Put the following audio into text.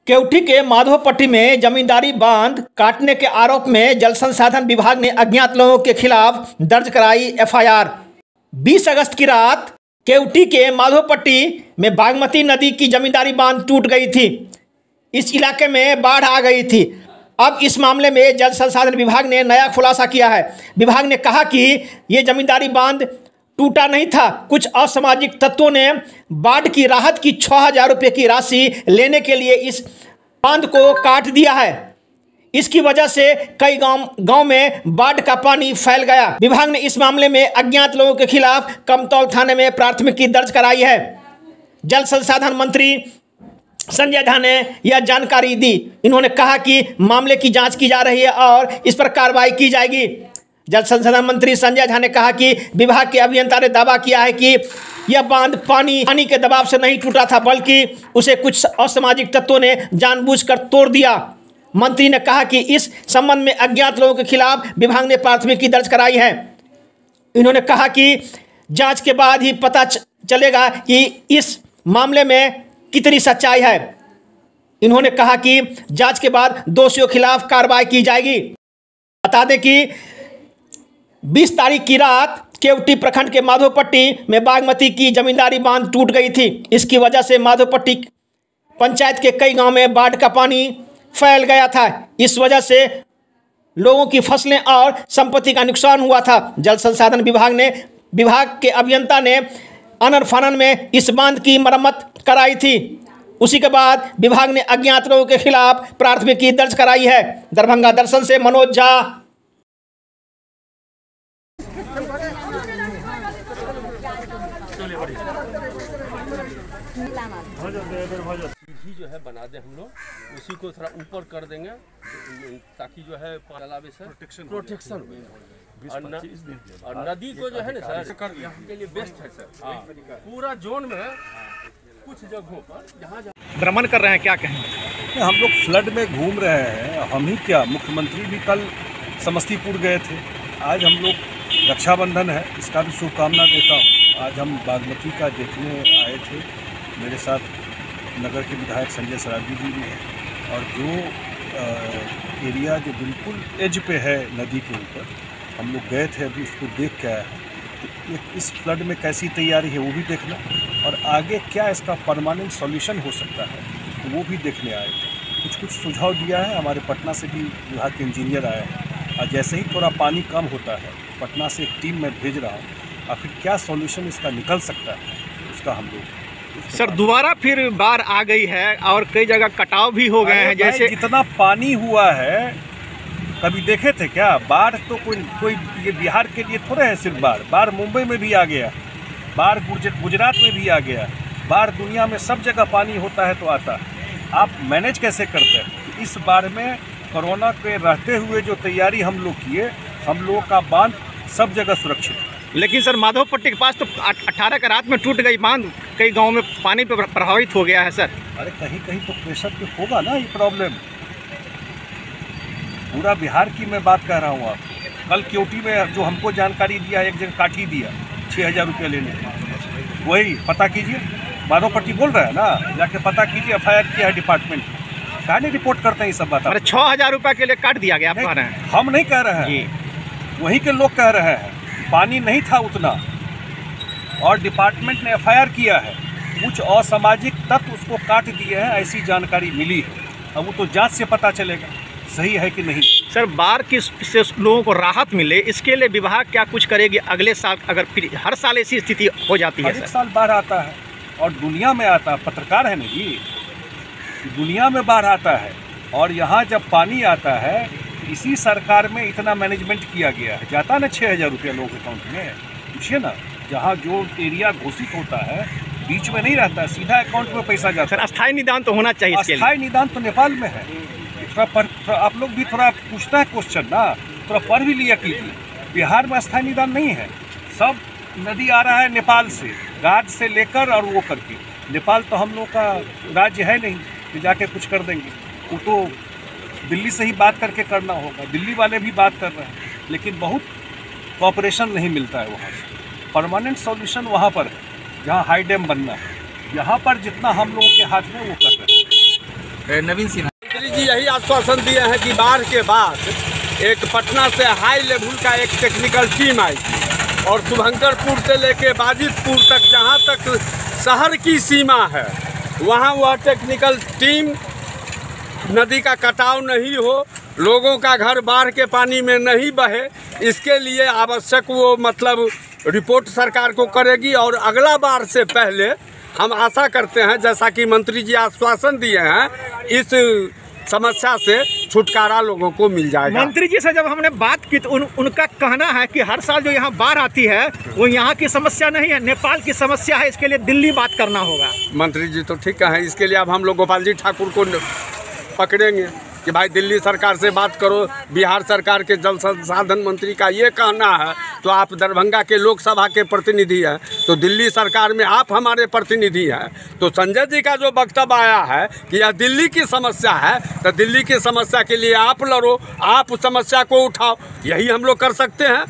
केवटी के माधोपट्टी में जमींदारी बांध काटने के आरोप में जल संसाधन विभाग ने अज्ञात लोगों के खिलाफ दर्ज कराई एफआईआर। 20 अगस्त की रात केवटी के माधोपट्टी में बागमती नदी की जमींदारी बांध टूट गई थी। इस इलाके में बाढ़ आ गई थी। अब इस मामले में जल संसाधन विभाग ने नया खुलासा किया है। विभाग ने कहा कि ये जमींदारी बांध टूटा नहीं था। कुछ असामाजिक तत्वों ने बाढ़ की राहत की 6,000 रुपये की राशि लेने के लिए इस बांध को काट दिया है। इसकी वजह से कई गांव में बाढ़ का पानी फैल गया। विभाग ने इस मामले में अज्ञात लोगों के खिलाफ कमतौल थाने में प्राथमिकी दर्ज कराई है। जल संसाधन मंत्री संजय झा ने यह जानकारी दी। इन्होंने कहा कि मामले की जांच की जा रही है और इस पर कार्रवाई की जाएगी। जल संसाधन मंत्री संजय झा ने कहा कि विभाग के अभियंता ने दावा किया है कि यह बांध पानी के दबाव से नहीं टूटा था, बल्कि उसे कुछ असामाजिक तत्वों ने जानबूझकर तोड़ दिया। मंत्री ने कहा कि इस संबंध में अज्ञात लोगों के खिलाफ विभाग ने प्राथमिकी दर्ज कराई है। इन्होंने कहा कि जांच के बाद ही पता चलेगा कि इस मामले में कितनी सच्चाई है। इन्होंने कहा कि जांच के बाद दोषियों के खिलाफ कार्रवाई की जाएगी। बता दें कि 20 तारीख की रात केवटी प्रखंड के माधोपट्टी में बागमती की जमींदारी बांध टूट गई थी। इसकी वजह से माधोपट्टी पंचायत के कई गांव में बाढ़ का पानी फैल गया था। इस वजह से लोगों की फसलें और संपत्ति का नुकसान हुआ था। जल संसाधन विभाग के अभियंता ने अनर फानन में इस बांध की मरम्मत कराई थी। उसी के बाद विभाग ने अज्ञात लोगों के खिलाफ प्राथमिकी दर्ज कराई है। दरभंगा दर्शन से मनोज झा। सीढ़ी जो है बना दे हम लोग, उसी को थोड़ा ऊपर कर देंगे ताकि जो है तालाब से प्रोटेक्शन हो। और नदी को जो है ना सर के लिए बेस्ट है सर। पूरा जोन में कुछ जगहों पर जहाँ भ्रमण कर रहे हैं, क्या कहें? हम लोग फ्लड में घूम रहे हैं। हम ही क्या, मुख्यमंत्री भी कल समस्तीपुर गए थे। आज हम लोग रक्षाबंधन है, इसका भी शुभकामना देता हूँ। आज हम बागमती का देखने आए थे। मेरे साथ नगर के विधायक संजय सरावगी जी भी हैं। और जो एरिया जो बिल्कुल एज पे है नदी के ऊपर, हम लोग गए थे, अभी उसको देख के आए हैं। तो इस फ्लड में कैसी तैयारी है वो भी देखना, और आगे क्या इसका परमानेंट सॉल्यूशन हो सकता है तो वो भी देखने आए थे। कुछ सुझाव दिया है। हमारे पटना से भी विभाग के इंजीनियर आए हैं। और जैसे ही थोड़ा पानी कम होता है, पटना से एक टीम मैं भेज रहा हूँ, और फिर क्या सॉल्यूशन इसका निकल सकता है उसका हम लोग। सर दोबारा फिर बाढ़ आ गई है और कई जगह कटाव भी हो गए हैं। जैसे जितना पानी हुआ है, कभी देखे थे क्या? बाढ़ तो कोई ये बिहार के लिए थोड़े है सिर्फ बाढ़ मुंबई में भी आ गया, बाढ़ गुजरात में भी आ गया, बाढ़ दुनिया में सब जगह पानी होता है तो आता है। आप मैनेज कैसे करते हैं? इस बाढ़ में कोरोना के रहते हुए जो तैयारी हम लोग किए, हम लोगों का बांध सब जगह सुरक्षित है। लेकिन सर माधोपट्टी के पास तो 18 का रात में टूट गई बांध, कई गांव में पानी पे प्रभावित हो गया है सर। अरे कहीं कहीं तो प्रेशर पे होगा ना ये प्रॉब्लम। पूरा बिहार की मैं बात कह रहा हूँ आपको। कल केवटी में जो हमको जानकारी दिया, एक जगह काट ही दिया 6,000 रुपये लेने। वही पता कीजिए, माधोपट्टी बोल रहा है ना, जाके पता कीजिए। एफआईआर किया है डिपार्टमेंट। कहाँ नहीं रिपोर्ट करते हैं ये सब बात? अरे 6,000 रुपये के लिए काट दिया गया, आप कह रहे हैं? हम नहीं कह रहे हैं, वहीं के लोग कह रहे हैं। पानी नहीं था उतना, और डिपार्टमेंट ने एफआईआर किया है। कुछ असामाजिक तत्व उसको काट दिए हैं, ऐसी जानकारी मिली है। अब वो तो जांच से पता चलेगा सही है कि नहीं। सर बाढ़ की से लोगों को राहत मिले, इसके लिए विभाग क्या कुछ करेगी अगले साल? अगर फिर हर साल ऐसी स्थिति हो जाती है? हर एक साल बाढ़ आता है और दुनिया में आता है। पत्रकार है ना जी, दुनिया में बाढ़ आता है। और यहाँ जब पानी आता है, इसी सरकार में इतना मैनेजमेंट किया गया है। जाता ना 6,000 रुपया लोगों के अकाउंट में। पूछिए ना, जहाँ जो एरिया घोषित होता है बीच में नहीं रहता, सीधा अकाउंट में पैसा जाता है। सर अस्थायी निदान तो होना चाहिए। अस्थायी निदान तो नेपाल में है। थोड़ा आप लोग भी थोड़ा पूछता है क्वेश्चन ना, थोड़ा पढ़ भी लिया कीजिए। बिहार में अस्थायी निदान नहीं है। सब नदी आ रहा है नेपाल से, राज्य से लेकर और वो करके। नेपाल तो हम लोग का राज्य है नहीं कि जाके कुछ कर देंगे। वो तो दिल्ली से ही बात करके करना होगा। दिल्ली वाले भी बात कर रहे हैं, लेकिन बहुत कॉपरेशन नहीं मिलता है वहाँ से। परमानेंट सॉल्यूशन वहाँ पर है जहाँ हाई डैम बनना है। यहाँ पर जितना हम लोगों के हाथ में वो कर रहे हैं। नवीन सिन्हा। मंत्री जी यही आश्वासन दिए हैं कि बाढ़ के बाद एक पटना से हाई लेवल का एक टेक्निकल टीम आई और शुभंकरपुर से लेके बाजितपुर तक जहां तक शहर की सीमा है वहां वह टेक्निकल टीम, नदी का कटाव नहीं हो, लोगों का घर बाढ़ के पानी में नहीं बहे, इसके लिए आवश्यक वो मतलब रिपोर्ट सरकार को करेगी। और अगला बार से पहले हम आशा करते हैं, जैसा कि मंत्री जी आश्वासन दिए हैं, इस समस्या से छुटकारा लोगों को मिल जाएगा। मंत्री जी से जब हमने बात की तो उनका कहना है कि हर साल जो यहाँ बाढ़ आती है वो यहाँ की समस्या नहीं है, नेपाल की समस्या है, इसके लिए दिल्ली बात करना होगा। मंत्री जी तो ठीक है, इसके लिए अब हम लोग गोपाल जी ठाकुर को पकड़ेंगे कि भाई दिल्ली सरकार से बात करो। बिहार सरकार के जल संसाधन मंत्री का ये कहना है, तो आप दरभंगा के लोकसभा के प्रतिनिधि हैं, तो दिल्ली सरकार में आप हमारे प्रतिनिधि हैं। तो संजय जी का जो वक्तव्य आया है कि यह दिल्ली की समस्या है, तो दिल्ली की समस्या के लिए आप लड़ो, आप समस्या को उठाओ, यही हम लोग कर सकते हैं।